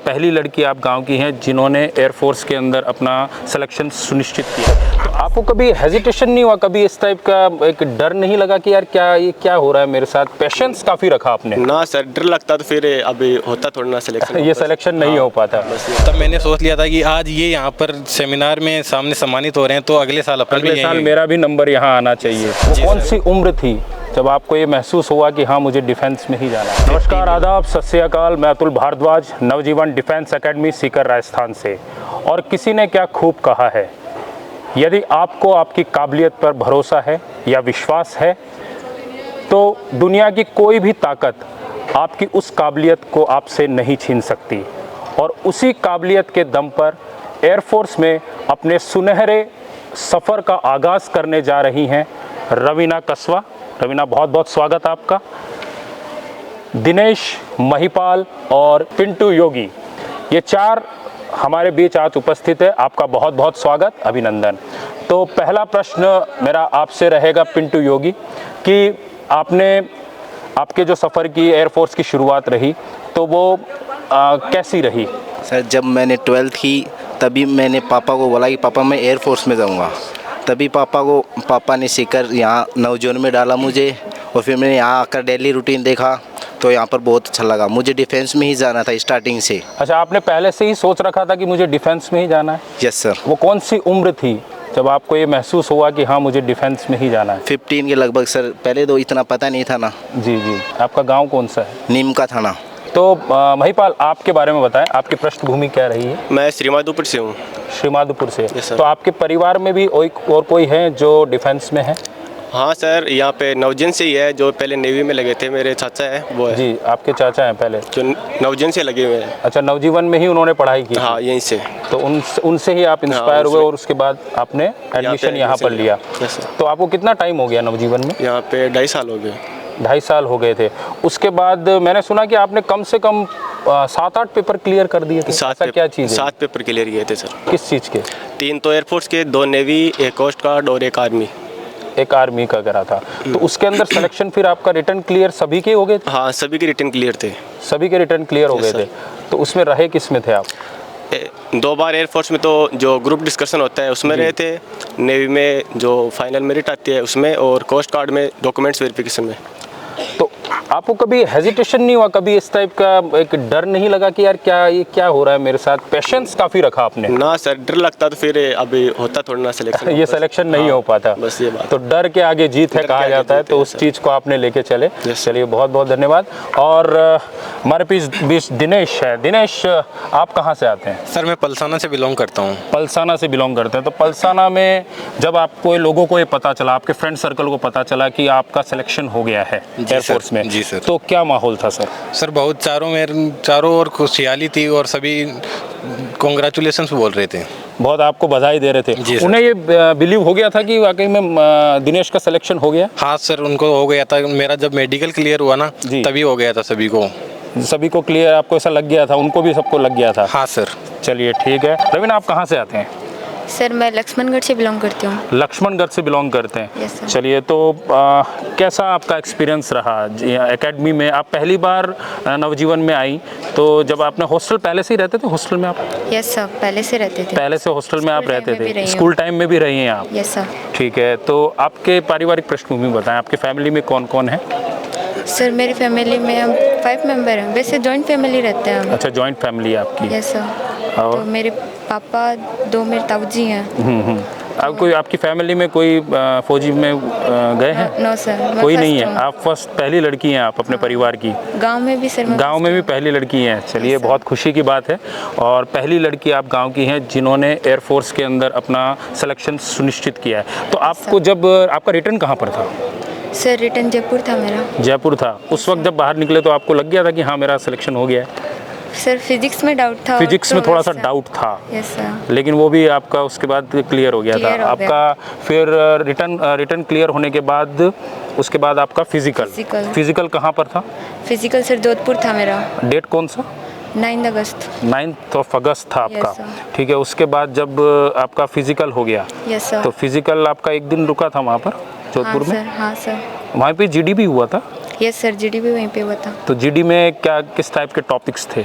पहली लड़की आप गांव की हैं जिन्होंने एयरफोर्स के अंदर अपना सिलेक्शन सुनिश्चित किया। तो आपको कभी हेजिटेशन नहीं हुआ, कभी इस टाइप का एक डर नहीं लगा कि यार ये क्या हो रहा है मेरे साथ? पेशेंस काफ़ी रखा आपने। ना सर, डर लगता तो फिर अभी होता थोड़ा ना सिलेक्शन ये सिलेक्शन नहीं हो पाता। तब मैंने सोच लिया था कि आज ये यहाँ पर सेमिनार में सामने सम्मानित हो रहे हैं तो अगले साल अपन अगले साल मेरा भी नंबर यहाँ आना चाहिए। वो कौन सी उम्र थी जब आपको ये महसूस हुआ कि हाँ मुझे डिफेंस में ही जाना है? नमस्कार, आदाब, सत श्री अकाल। मैं अतुल भारद्वाज, नवजीवन डिफेंस एकेडमी सीकर राजस्थान से। और किसी ने क्या खूब कहा है, यदि आपको आपकी काबिलियत पर भरोसा है या विश्वास है तो दुनिया की कोई भी ताकत आपकी उस काबिलियत को आपसे नहीं छीन सकती। और उसी काबिलियत के दम पर एयरफोर्स में अपने सुनहरे सफ़र का आगाज़ करने जा रही हैं रवीना कसवा। रवीना, बहुत बहुत स्वागत आपका। दिनेश, महिपाल और पिंटू योगी, ये चार हमारे बीच आज उपस्थित है। आपका बहुत बहुत स्वागत, अभिनंदन। तो पहला प्रश्न मेरा आपसे रहेगा पिंटू योगी कि आपके जो सफ़र की एयरफोर्स की शुरुआत रही तो वो कैसी रही? सर, जब मैंने 12th की तभी मैंने पापा को बोला कि पापा मैं एयरफोर्स में जाऊंगा। तभी पापा ने सीकर यहाँ नवजोन में डाला मुझे। और फिर मैंने यहाँ आकर डेली रूटीन देखा तो यहाँ पर बहुत अच्छा लगा। मुझे डिफेंस में ही जाना था स्टार्टिंग से। अच्छा, आपने पहले से ही सोच रखा था कि मुझे डिफेंस में ही जाना है? Yes sir. वो कौन सी उम्र थी जब आपको ये महसूस हुआ कि हाँ मुझे डिफेंस में ही जाना है? 15 के लगभग सर। पहले तो इतना पता नहीं था ना। जी। आपका गांव कौन सा है? नीम का थाना। तो महिपाल, आपके बारे में बताएं, आपकी पृष्ठभूमि क्या रही है? मैं श्रीमाधोपुर से हूँ। श्रीमाधोपुर से। Yes, sir। तो आपके परिवार में भी और कोई है जो डिफेंस में है? हाँ सर, यहाँ पे नवजन से ही है जो पहले नेवी में लगे थे। मेरे चाचा है वो है। जी, आपके चाचा हैं पहले जो नवजन से लगे हुए हैं। अच्छा, नवजीवन में ही उन्होंने पढ़ाई की? हाँ, यहीं से। तो उनसे ही आप इंस्पायर हुए और उसके बाद आपने एडमिशन यहाँ पर लिया? Yes sir. तो आपको कितना टाइम हो गया नवजीवन में? यहाँ पे 2.5 साल हो गए। 2.5 साल हो गए थे। उसके बाद मैंने सुना कि आपने कम से कम 7-8 पेपर क्लियर कर दिए थे। ऐसा क्या चीज़ है? 7 पेपर क्लियर किए थे सर। किस चीज़ के? 3 तो एयरफोर्स के, 2 नेवी, 1 कोस्ट गार्ड और 1 आर्मी। एक आर्मी का करा था। तो उसके अंदर सिलेक्शन फिर आपका रिटर्न क्लियर सभी के हो गए थे? हाँ, सभी के रिटर्न क्लियर थे। सभी के रिटर्न क्लियर हो गए थे। तो उसमें रहे किस में थे आप? 2 बार एयरफोर्स में तो जो ग्रुप डिस्कशन होता है उसमें रहे थे। नेवी में जो फाइनल मेरिट आती है उसमें, और कोस्ट गार्ड में डॉक्यूमेंट्स वेरिफिकेशन में। तो आपको कभी हेजिटेशन नहीं हुआ, कभी इस टाइप का एक डर नहीं लगा कि यार ये क्या हो रहा है मेरे साथ? पेशेंस काफ़ी रखा आपने। ना सर, डर लगता तो फिर अभी होता थोड़ा ना सिलेक्शन। ये सिलेक्शन नहीं हो पाता। बस ये बात। तो डर के आगे जीत है कहा जाता है, तो उस चीज़ को आपने लेके चले। चलिए, बहुत बहुत धन्यवाद। और हमारे बीच दिनेश है। दिनेश, आप कहाँ से आते हैं? सर, मैं पलसाना से बिलोंग करता हूँ। पलसाना से बिलोंग करते हैं। तो पलसाना में जब आपको लोगों को ये पता चला, आपके फ्रेंड सर्कल को पता चला कि आपका सिलेक्शन हो गया है एयरफोर्स में, जी सर। तो क्या माहौल था सर? सर, बहुत चारों ओर खुशहाली थी और सभी कॉन्ग्रेचुलेशंस बोल रहे थे। बहुत आपको बधाई दे रहे थे। उन्हें ये बिलीव हो गया था कि वाकई में दिनेश का सिलेक्शन हो गया? हाँ सर, उनको हो गया था। मेरा जब मेडिकल क्लियर हुआ ना तभी हो गया था सभी को क्लियर। आपको ऐसा लग गया था? उनको भी सबको लग गया था? हाँ सर। चलिए, ठीक है। रवीना, आप कहाँ से आते हैं? सर, मैं लक्ष्मणगढ़ से बिलोंग करती हूँ। लक्ष्मणगढ़ से बिलोंग करते हैं। Yes sir. चलिए, तो कैसा आपका एक्सपीरियंस रहा एकेडमी में? आप पहली बार नवजीवन में आई, तो जब आपने हॉस्टल पहले से ही रहते थे हॉस्टल में आप? यस सर, पहले से रहते थे। पहले से हॉस्टल में आप स्कूल रहते टाइम में भी थे? रही स्कूल टाइम में भी रही हैं आप? Yes sir. ठीक है। तो आपके पारिवारिक पृष्ठभूमि बताएं, आपके फैमिली में कौन कौन है? सर, मेरी फैमिली में हम 5 मेंबर हैं। वैसे जॉइंट फैमिली रहते हैं हम। अच्छा, जॉइंट फैमिली है आपकी? Yes sir. और तो मेरे पापा, 2 मेरे ताऊजी हैं। आपकी फैमिली में कोई फौजी में गए हैं? नो सर, कोई नहीं है। आप फर्स्ट पहली लड़की हैं आप अपने परिवार की? गांव में भी सर। गांव में भी पहली लड़की हैं। चलिए, बहुत खुशी की बात है। और पहली लड़की आप गांव की हैं जिन्होंने एयरफोर्स के अंदर अपना सिलेक्शन सुनिश्चित किया है। तो आपको जब आपका रिटर्न कहाँ पर था? सर, रिटर्न जयपुर था मेरा। जयपुर था। उस वक्त जब बाहर निकले तो आपको लग गया था कि हाँ मेरा सिलेक्शन हो गया है? सर, फिजिक्स में डाउट था। फिजिक्स में थोड़ा सा डाउट था। Yes sir. लेकिन वो भी आपका उसके बाद क्लियर हो गया था आपका। फिर रिटर्न क्लियर होने के बाद उसके बाद आपका फिजिकल कहाँ पर था? फिजिकल सर जोधपुर था मेरा। डेट कौन सा? 9 अगस्त। 9 अगस्त था आपका। Yes, ठीक है। उसके बाद जब आपका फिजिकल हो गया, यस सर। तो फिजिकल आपका एक दिन रुका था वहाँ पर जोधपुर में? हाँ सर। वहाँ पे जीडी भी हुआ था? यस सर, जीडी भी वहीं पे हुआ था। तो जीडी में क्या किस टाइप के टॉपिक्स थे?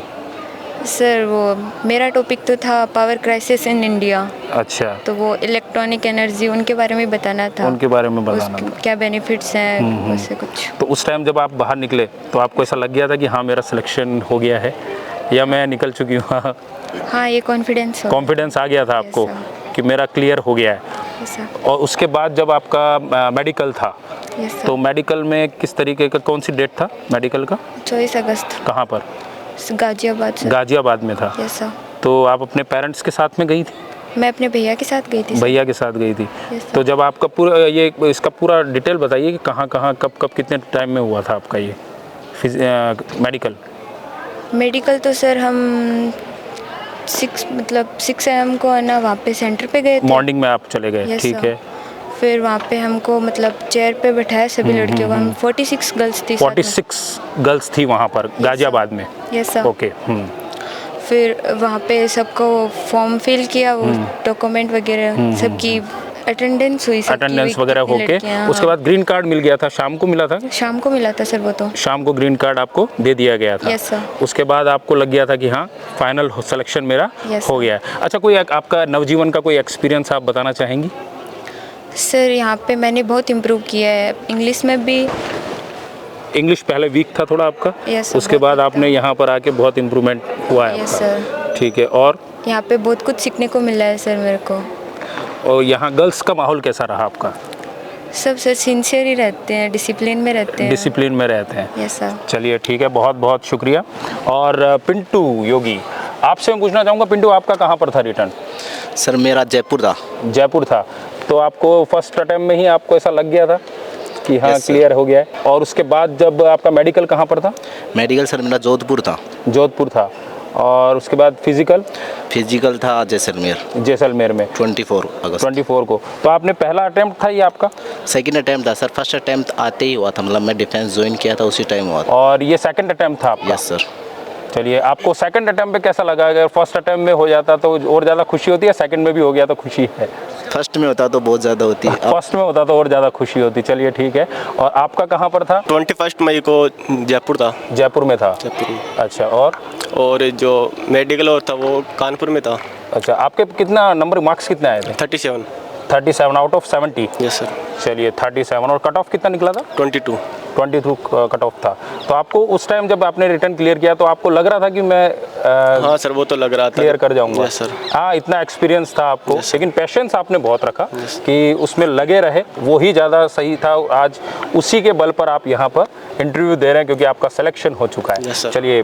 सर वो मेरा टॉपिक तो था पावर क्राइसिस इन इंडिया, अच्छा, तो वो इलेक्ट्रॉनिक एनर्जी उनके बारे में बताना था। उनके बारे में बताना उसके क्या बेनिफिट्स हैं, उससे कुछ। तो उस टाइम जब आप बाहर निकले तो आपको ऐसा लग गया था कि हाँ मेरा सिलेक्शन हो गया है या मैं निकल चुकी हूँ? हाँ, ये कॉन्फिडेंस हो। कॉन्फिडेंस आ गया था आपको Yes, कि मेरा क्लियर हो गया है? Yes, sir. और उसके बाद जब आपका मेडिकल था Yes, sir. तो मेडिकल में किस तरीके का, कौन सी डेट था मेडिकल का? 24 अगस्त कहाँ पर? गाजियाबाद से। गाजियाबाद में था। Yes sir. तो आप अपने पेरेंट्स के साथ में गई थी? मैं अपने भैया के साथ गई थी। भैया के साथ गई थी। Yes, sir. तो जब आपका पूरा ये इसका पूरा डिटेल बताइए कि कहाँ कहाँ कब कितने टाइम में हुआ था आपका ये मेडिकल? मेडिकल तो सर हम 6 AM को है ना वहाँ पे सेंटर पे गए थे। मॉर्निंग में आप चले गए? Yes, ठीक sir. है। फिर वहाँ पे हमको मतलब चेयर पे बैठाया सभी लड़कियों को। हम 46 गर्ल्स थी। 46 गर्ल्स थी वहाँ पर गाजियाबाद में? Yes sir. ओके। फिर वहाँ पे सबको फॉर्म फिल किया, वो डॉक्यूमेंट वगैरह सबकी अटेंडेंस हुई। अटेंडेंस वगैरह होके उसके बाद ग्रीन कार्ड मिल गया था? शाम को मिला था? शाम को मिला था सर वो तो। शाम को ग्रीन कार्ड आपको दे दिया गया था? Yes sir. उसके बाद आपको लग गया था कि हाँ फाइनल सिलेक्शन मेरा Yes, हो गया है। अच्छा, कोई आपका नवजीवन का कोई एक्सपीरियंस आप बताना चाहेंगी? सर यहाँ पे मैंने बहुत इम्प्रूव किया है इंग्लिश में भी। इंग्लिश पहले वीक था थोड़ा आपका? Yes, sir, उसके बहुत बाद weak आपने था। यहाँ पर आके बहुत इम्प्रूवमेंट हुआ है यस आपका? सर। ठीक है। और यहाँ पे बहुत कुछ सीखने को मिला है सर मेरे को। और यहाँ गर्ल्स का माहौल कैसा रहा आपका? सब सर सिंसियर ही रहते हैं, डिसिप्लिन में रहते हैं। डिसिप्लिन में रहते हैं? Yes sir. चलिए ठीक है, बहुत बहुत शुक्रिया। और पिंटू योगी, आपसे मैं पूछना चाहूँगा, पिंटू आपका कहाँ पर था रिटर्न? सर मेरा जयपुर था। जयपुर था। तो आपको फर्स्ट अटेम्प्ट में ही आपको ऐसा लग गया था कि हाँ Yes, sir. क्लियर हो गया है? और उसके बाद जब आपका मेडिकल कहाँ पर था? मेडिकल सर मेरा जोधपुर था। जोधपुर था। और उसके बाद फिजिकल? फिजिकल था जैसलमेर, जैसलमेर में 24 अगस्त। 24 को। तो आपने पहला अटेम्प्ट था ये आपका? सेकंड अटैम्प्ट था सर, फर्स्ट अटैम्प्ट आते ही हुआ था, मतलब मैं डिफेंस ज्वाइन किया था उसी टाइम हुआ था। और ये सेकंड अटेम्प्ट था आपका? Yes sir. चलिए, आपको सेकंड अटेम्प्ट में कैसा लगा? अगर फर्स्ट अटेम्प्ट में हो जाता तो और ज़्यादा खुशी होती है, सेकंड में भी हो गया तो खुशी है? फर्स्ट में होता तो बहुत ज़्यादा होती है। फर्स्ट में होता तो और ज़्यादा खुशी होती। चलिए ठीक है। और आपका कहाँ पर था? 21 मई को जयपुर था। जयपुर में था? जयपुर में। अच्छा। और जो मेडिकल और था वो कानपुर में था। अच्छा, आपके कितना नंबर, मार्क्स कितने आए थे? 37। 37 आउट ऑफ 70? Yes sir. चलिए 37। और कट ऑफ कितना निकला था? 22। 22 कट ऑफ था। तो आपको उस टाइम जब आपने रिटर्न क्लियर किया तो आपको लग रहा था कि मैं हाँ सर, वो तो लग रहा था क्लियर कर जाऊंगा? Yes sir. हाँ, इतना एक्सपीरियंस था आपको। Yes, लेकिन पेशेंस आपने बहुत रखा कि उसमें लगे रहे, वो ही ज़्यादा सही था। आज उसी के बल पर आप यहाँ पर इंटरव्यू दे रहे हैं क्योंकि आपका सिलेक्शन हो चुका है। Yes, sir. चलिए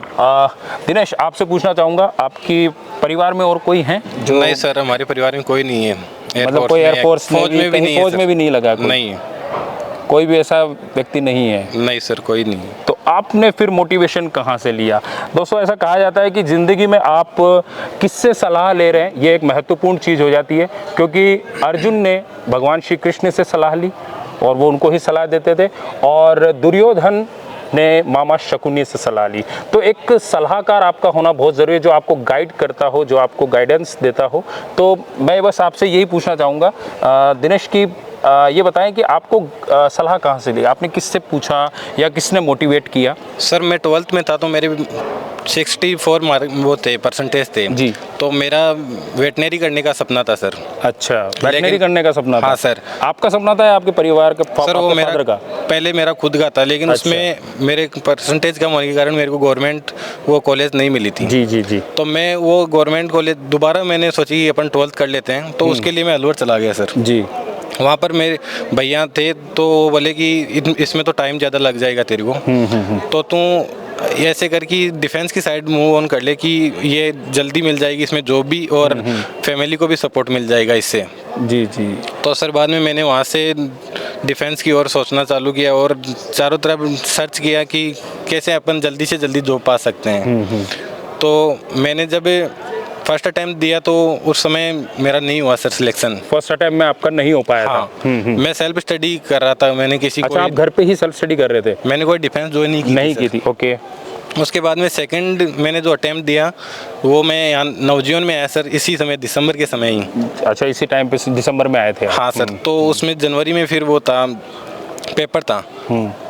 दिनेश, आपसे पूछना चाहूँगा, आपकी परिवार में और कोई हैं जो? नहीं सर, हमारे परिवार में कोई नहीं है। मतलब कोई एयरफोर्स फौज में भी नहीं है। फौज में भी नहीं लगा कोई? नहीं, कोई भी ऐसा व्यक्ति नहीं है? नहीं सर, कोई नहीं है। तो आपने फिर मोटिवेशन कहाँ से लिया? दोस्तों, ऐसा कहा जाता है कि ज़िंदगी में आप किससे सलाह ले रहे हैं ये एक महत्वपूर्ण चीज़ हो जाती है, क्योंकि अर्जुन ने भगवान श्री कृष्ण से सलाह ली और वो उनको ही सलाह देते थे, और दुर्योधन ने मामा शकुनी से सलाह ली। तो एक सलाहकार आपका होना बहुत ज़रूरी है, जो आपको गाइड करता हो, जो आपको गाइडेंस देता हो। तो मैं बस आपसे यही पूछना चाहूँगा दिनेश की ये बताएं कि आपको सलाह कहाँ से ली? आपने किससे पूछा या किसने मोटिवेट किया? सर मैं 12th में था तो मेरे 64 मार्क वो थे, परसेंटेज थे जी। तो मेरा वेटनरी करने का सपना था सर। अच्छा, वेटनरी करने का सपना था? हाँ सर। आपका सपना था या आपके परिवार का? सर वो मेरा फादर का? पहले मेरा खुद का था, लेकिन अच्छा। उसमें मेरे परसेंटेज कम होने के कारण मेरे को गवर्नमेंट वो कॉलेज नहीं मिली थी। जी जी जी। तो मैं वो गवर्नमेंट कॉलेज दोबारा मैंने सोची कि अपन 12th कर लेते हैं, तो उसके लिए मैं अलवर चला गया सर। जी। वहाँ पर मेरे भैया थे तो वो बोले कि इसमें तो टाइम ज़्यादा लग जाएगा तेरे को, तो तू ऐसे कर कि डिफेंस की साइड मूव ऑन कर ले कि ये जल्दी मिल जाएगी इसमें जॉब भी, और फैमिली को भी सपोर्ट मिल जाएगा इससे। जी जी। तो सर बाद में मैंने वहाँ से डिफेंस की ओर सोचना चालू किया और चारों तरफ सर्च किया कि कैसे अपन जल्दी से जल्दी जॉब पा सकते हैं। तो मैंने जब फर्स्ट अटैम्प्ट दिया तो उस समय मेरा नहीं हुआ सर सिलेक्शन। फर्स्ट अटैम्प्ट में आपका नहीं हो पाया हाँ। था? मैं सेल्फ स्टडी कर रहा था, मैंने किसी अच्छा, आप घर पे ही सेल्फ स्टडी कर रहे थे? मैंने कोई डिफेंस ज्वाइन नहीं की थी। ओके। उसके बाद में सेकंड मैंने जो अटैम्प्ट दिया वो मैं यहाँ नवजीवन में आया सर, इसी समय दिसंबर के समय ही। अच्छा, इसी टाइम पे दिसंबर में आए थे? हाँ सर। तो उसमें जनवरी में फिर वो था पेपर था,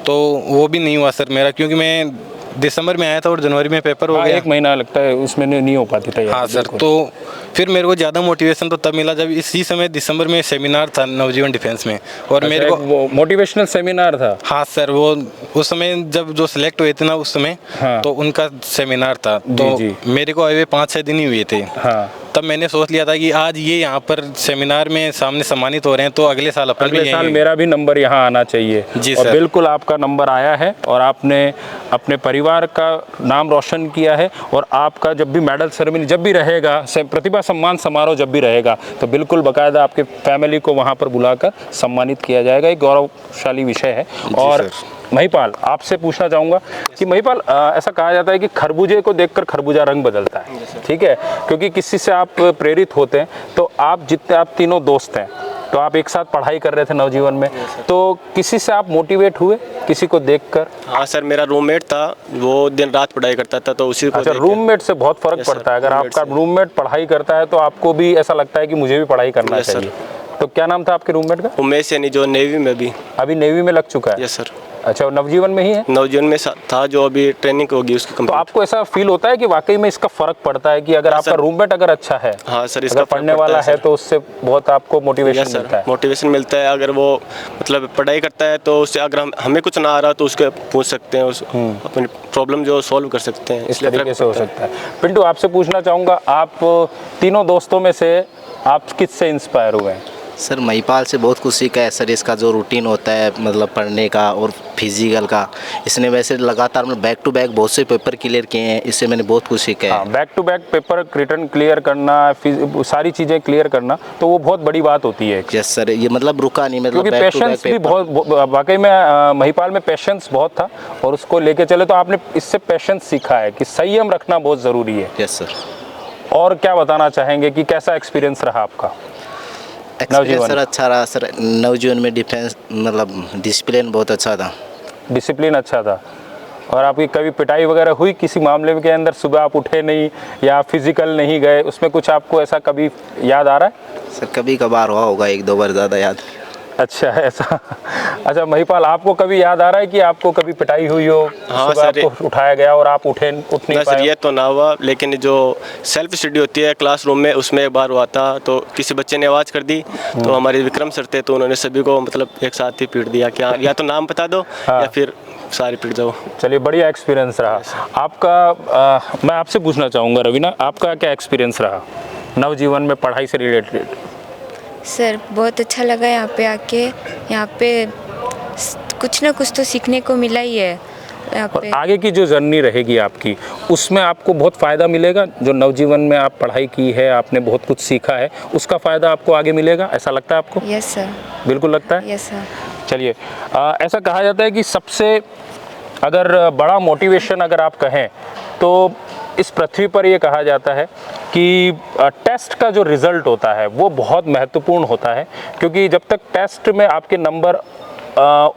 तो वो भी नहीं हुआ सर मेरा, क्योंकि मैं दिसंबर में आया था और जनवरी में पेपर हो हाँ, गया। 1 महीना लगता है, उसमें नहीं हो पाती तैयारी। हाँ सर, बिल्कुल। तो फिर मेरे को ज़्यादा मोटिवेशन तो तब मिला जब इसी समय दिसंबर में सेमिनार था नवजीवन डिफेंस में, और मेरे अच्छा, को एक वो मोटिवेशनल सेमिनार था। हाँ सर, वो उस समय जब जो सिलेक्ट हुए थे ना उस समय, हाँ। तो उनका सेमिनार था, जी, तो जी। मेरे को आए हुए 5-6 दिन ही हुए थे। हाँ, तब मैंने सोच लिया था कि आज ये यहाँ पर सेमिनार में सामने सम्मानित हो रहे हैं, तो अगले साल अपन भी अगले साल यहीं- मेरा भी नंबर यहाँ आना चाहिए। जी और सर। बिल्कुल आपका नंबर आया है, और आपने अपने परिवार का नाम रोशन किया है। और आपका जब भी मेडल सेरेमनी जब भी रहेगा, प्रतिभा सम्मान समारोह जब भी रहेगा, तो बिल्कुल बाकायदा आपके फैमिली को वहाँ पर बुलाकर सम्मानित किया जाएगा। एक गौरवशाली विषय है। और महिपाल, आपसे पूछना चाहूँगा कि महिपाल, ऐसा कहा जाता है कि खरबूजे को देखकर खरबूजा रंग बदलता है, ठीक है? क्योंकि किसी से आप प्रेरित होते हैं, तो आप जितने, आप तीनों दोस्त हैं, तो आप एक साथ पढ़ाई कर रहे थे नवजीवन में, तो किसी से आप मोटिवेट हुए, किसी को देखकर? हाँ सर, मेरा रूममेट था, वो दिन रात पढ़ाई करता था, तो उसी को अच्छा, देख के- रूममेट से बहुत फर्क Yes, sir, पड़ता है। अगर roommate आपका से। रूममेट पढ़ाई करता है तो आपको भी ऐसा लगता है कि मुझे भी पढ़ाई करना Yes, sir. चाहिए। तो क्या नाम था आपके रूममेट का? उमेश यानी जो नेवी में भी। अभी नेवी में लग चुका है? यस सर, अच्छा, नवजीवन में ही है? नवजीवन में था, जो अभी ट्रेनिंग होगी उसकी तो कंप्लीट। आपको ऐसा फील होता है कि वाकई में इसका फर्क पड़ता है कि अगर आपका सर। रूममेट अगर अच्छा है, हाँ सर, इसका अगर फर्क पढ़ने पड़ता वाला है है, सर। तो उससे बहुत आपको मोटिवेशन यस मिलता सर, है। मोटिवेशन मिलता है। अगर वो मतलब पढ़ाई करता है तो उससे अगर हमें कुछ ना आ रहा तो उसके पूछ सकते हैं, उस अपनी प्रॉब्लम जो सॉल्व कर सकते हैं। इस इसलिए तरीके फर्क से हो पड़ता है। सकता है। पिंटू, आपसे पूछना चाहूँगा, आप तीनों दोस्तों में से आप किससे इंस्पायर हुए हैं? सर महिपाल से बहुत कुछ सीखा है सर। इसका जो रूटीन होता है मतलब पढ़ने का और फिजिकल का, इसने वैसे लगातार मतलब बैक टू बैक बहुत से पेपर क्लियर किए हैं, इससे मैंने बहुत कुछ सीखा है। हाँ, back to back paper return clear करना, सारी चीज़ें क्लियर करना, तो वो बहुत बड़ी बात होती है। यस सर, ये मतलब रुका नहीं, मतलब क्योंकि बैक टू बैक पेशेंस भी बहुत, वाकई में महिपाल में पेशेंस बहुत था, और उसको लेके चले तो आपने इससे पेशेंस सीखा है कि संयम रखना बहुत ज़रूरी है। Yes sir. और क्या बताना चाहेंगे कि कैसा एक्सपीरियंस रहा आपका? एक्सपीरियंस सर अच्छा रहा सर। नवजीवन में डिफेंस मतलब डिसिप्लिन बहुत अच्छा था। डिसिप्लिन अच्छा था। और आपकी कभी पिटाई वगैरह हुई किसी मामले के अंदर? सुबह आप उठे नहीं या फिजिकल नहीं गए, उसमें कुछ आपको ऐसा कभी याद आ रहा है? सर कभी कभार हुआ होगा, 1-2 बार, ज़्यादा याद। अच्छा, ऐसा। अच्छा महिपाल, आपको कभी याद आ रहा है कि आपको कभी पिटाई हुई हो, हाँ सुबह सर, आपको उठाया गया और आप उठ नहीं ना सर, पाए? ये तो ना हुआ, लेकिन जो सेल्फ स्टडी होती है क्लासरूम में, उसमें एक बार हुआ था। तो किसी बच्चे ने आवाज़ कर दी, तो हमारे विक्रम सर थे, तो उन्होंने सभी को मतलब एक साथ ही पीट दिया कि हाँ, या तो नाम बता दो या फिर सारे पीट जाओ। चलिए, बढ़िया एक्सपीरियंस रहा आपका। मैं आपसे पूछना चाहूँगा रवीना, आपका क्या एक्सपीरियंस रहा नवजीवन में पढ़ाई से रिलेटेड? सर बहुत अच्छा लगा यहाँ पे आके। यहाँ पे कुछ ना कुछ तो सीखने को मिला ही है यहाँ और पे। आगे की जो जर्नी रहेगी आपकी, उसमें आपको बहुत फ़ायदा मिलेगा। जो नवजीवन में आप पढ़ाई की है, आपने बहुत कुछ सीखा है, उसका फ़ायदा आपको आगे मिलेगा, ऐसा लगता है आपको? यस सर, बिल्कुल लगता है। Yes sir. चलिए, ऐसा कहा जाता है कि सबसे अगर बड़ा मोटिवेशन अगर आप कहें तो इस पृथ्वी पर ये कहा जाता है कि टेस्ट का जो रिज़ल्ट होता है वो बहुत महत्वपूर्ण होता है। क्योंकि जब तक टेस्ट में आपके नंबर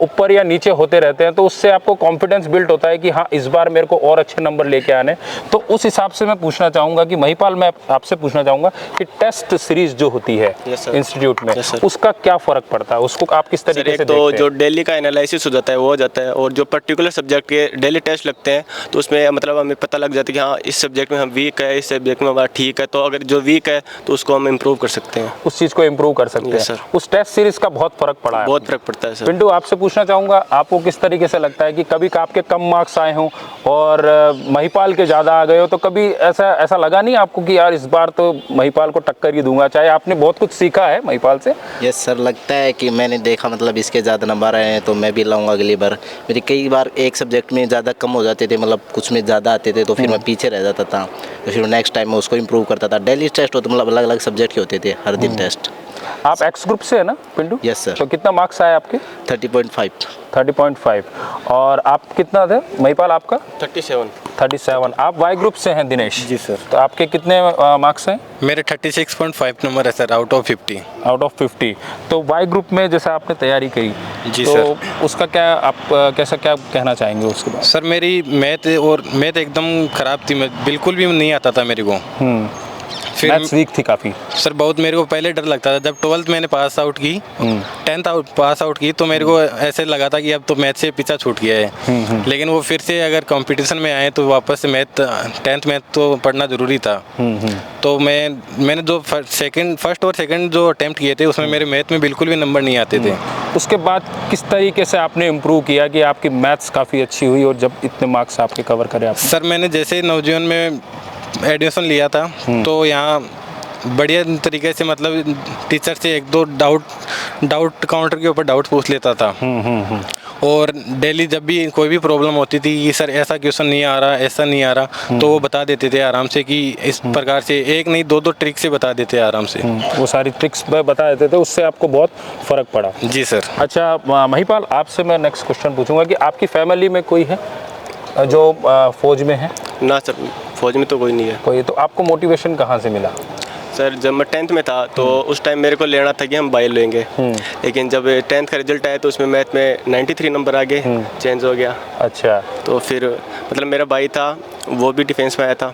ऊपर या नीचे होते रहते हैं, तो उससे आपको कॉन्फिडेंस बिल्ड होता है कि हाँ, इस बार मेरे को और अच्छे नंबर लेके आने। तो उस हिसाब से मैं पूछना चाहूँगा कि महिपाल, मैं आपसे पूछना चाहूँगा कि टेस्ट सीरीज जो होती है Yes, sir. इंस्टीट्यूट में, Yes, sir. उसका क्या फ़र्क पड़ता है? उसको आप किस सर, तरीके एक से तो देखते जो हैं? डेली का एनालिसिस हो जाता है वो हो जाता है, और जो पर्टिकुलर सब्जेक्ट के डेली टेस्ट लगते हैं, तो उसमें मतलब हमें पता लग जाता है कि हाँ, इस सब्जेक्ट में हम वीक है, इस सब्जेक्ट में हमारा ठीक है। तो अगर जो वीक है तो उसको हम इम्प्रूव कर सकते हैं। उस चीज़ को इम्प्रूव कर सकते Yes, हैं। sir. उस टेस्ट सीरीज का बहुत फ़र्क पड़ा है। बहुत फर्क पड़ता है सर। पिंटू, आपसे पूछना चाहूँगा, आपको किस तरीके से लगता है कि कभी आपके कम मार्क्स आए हों और महिपाल के ज़्यादा आ गए हो, तो कभी ऐसा लगा नहीं आपको कि यार इस बार तो महिपाल को टक्कर ही दूंगा, चाहे आपने बहुत कुछ सीखा है महिपाल से? यस सर, लगता है कि मैंने देखा मतलब इसके ज़्यादा नंबर आए हैं तो मैं भी लाऊंगा अगली बार। मेरी कई बार एक सब्जेक्ट में ज़्यादा कम हो जाते थे, मतलब कुछ में ज़्यादा आते थे, तो फिर मैं पीछे रह जाता था। तो फिर नेक्स्ट टाइम मैं उसको इम्प्रूव करता था। डेली टेस्ट होते मतलब अलग अलग सब्जेक्ट के होते थे, हर दिन टेस्ट। आप एक्स ग्रुप से है ना पिंटू? Yes sir. तो कितना मार्क्स आए आपके? 30.5। 30.5। और आप कितना थे महिपाल आपका? 37। 37। आप वाई ग्रुप से हैं दिनेश? जी सर। तो आपके कितने मार्क्स हैं? मेरे 36.5 नंबर है sir, out of 50। Out of 50। तो वाई ग्रुप में जैसे आपने तैयारी की, जी तो सर। उसका क्या आप कैसा क्या कहना चाहेंगे उसके बाद? सर मेरी मैथ एकदम ख़राब थी, मैं बिल्कुल भी नहीं आता था मेरे को। फिर मैथ्स वीक थी काफ़ी। सर बहुत मेरे को पहले डर लगता था। जब 12th मैंने पास आउट की, 10th पास आउट की, तो मेरे को ऐसे लगा था कि अब तो मैथ से पीछा छूट गया है। लेकिन वो फिर से अगर कंपटीशन में आए तो वापस से मैथ 10th मैथ तो पढ़ना ज़रूरी था। तो मैंने जो फर्स्ट और सेकंड जो अटेम्प्ट किए थे उसमें मेरे मैथ में बिल्कुल भी नंबर नहीं आते थे। उसके बाद किस तरीके से आपने इम्प्रूव किया कि आपकी मैथ्स काफ़ी अच्छी हुई और जब इतने मार्क्स आपके कवर करे आप? सर मैंने जैसे नवजीवन में एडमिशन लिया था तो यहाँ बढ़िया तरीके से मतलब टीचर से एक दो डाउट काउंटर के ऊपर डाउट पूछ लेता था। और डेली जब भी कोई भी प्रॉब्लम होती थी कि सर ऐसा क्वेश्चन नहीं आ रहा, ऐसा नहीं आ रहा, तो वो बता देते थे आराम से कि इस प्रकार से एक नहीं दो ट्रिक से बता देते आराम से। वो सारी ट्रिक्स बता देते थे, उससे आपको बहुत फ़र्क पड़ा। जी सर। अच्छा महिपाल, आपसे मैं नेक्स्ट क्वेश्चन पूछूंगा कि आपकी फैमिली में कोई है जो फौज में है? ना सर, फौज में तो कोई नहीं है। कोई? तो आपको मोटिवेशन कहाँ से मिला? सर जब मैं 10th में था तो उस टाइम मेरे को लेना था कि हम बायो लेंगे, लेकिन जब 10th का रिजल्ट आया तो उसमें मैथ में 93 नंबर आ गए, चेंज हो गया। अच्छा। तो फिर मतलब मेरा भाई था, वो भी डिफेंस में आया था,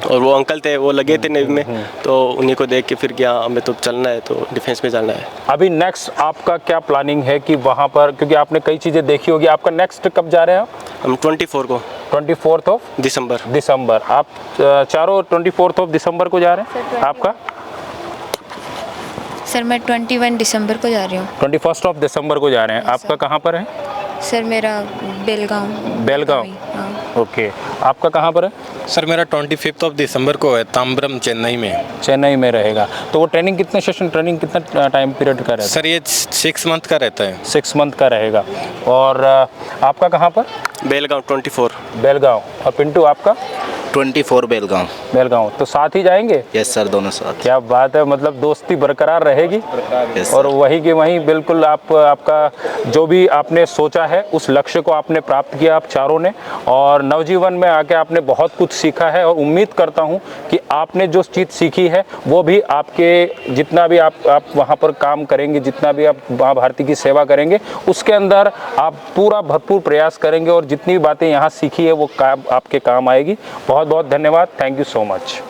और वो अंकल थे, वो लगे थे नेवी में, तो उन्हीं को देख के फिर क्या हमें तो चलना है, तो डिफेंस में जाना है। अभी नेक्स्ट आपका क्या प्लानिंग है कि वहाँ पर, क्योंकि आपने कई चीज़ें देखी होगी, आपका नेक्स्ट कब जा रहे हैं आप? हम 24 को, 24 ऑफ दिसंबर। आप चारों 24 ऑफ दिसंबर को जा रहे हैं? आपका? सर मैं 21 दिसंबर को जा रही हूँ। 21 ऑफ दिसंबर को जा रहे हैं। आपका कहाँ पर है? सर मेरा बेलगांव। हाँ। ओके। आपका कहाँ पर है? सर मेरा 25 ऑफ दिसंबर को है, ताम्बरम चेन्नई में। चेन्नई में रहेगा। तो वो ट्रेनिंग कितना टाइम पीरियड का रहता है? सर ये 6 मंथ का रहता है। 6 मंथ का रहेगा। और आपका कहाँ पर? बेलगांव 24। बेलगांव। और पिंटू आपका? 24 बेलगांव। तो साथ ही जाएंगे? यस सर, दोनों साथ। क्या बात है, मतलब दोस्ती बरकरार रहेगी। यस और वही के वहीं बिल्कुल आपका जो भी आपने सोचा है उस लक्ष्य को आपने प्राप्त किया आप चारों ने, और नवजीवन में आके आपने बहुत कुछ सीखा है। और उम्मीद करता हूं कि आपने जो चीज़ सीखी है वो भी आपके जितना भी आप वहां पर काम करेंगे, जितना भी आप माँ भारती की सेवा करेंगे, उसके अंदर आप पूरा भरपूर प्रयास करेंगे और जितनी भी बातें यहाँ सीखी है वो आपके काम आएगी। बहुत बहुत धन्यवाद। Thank you so much.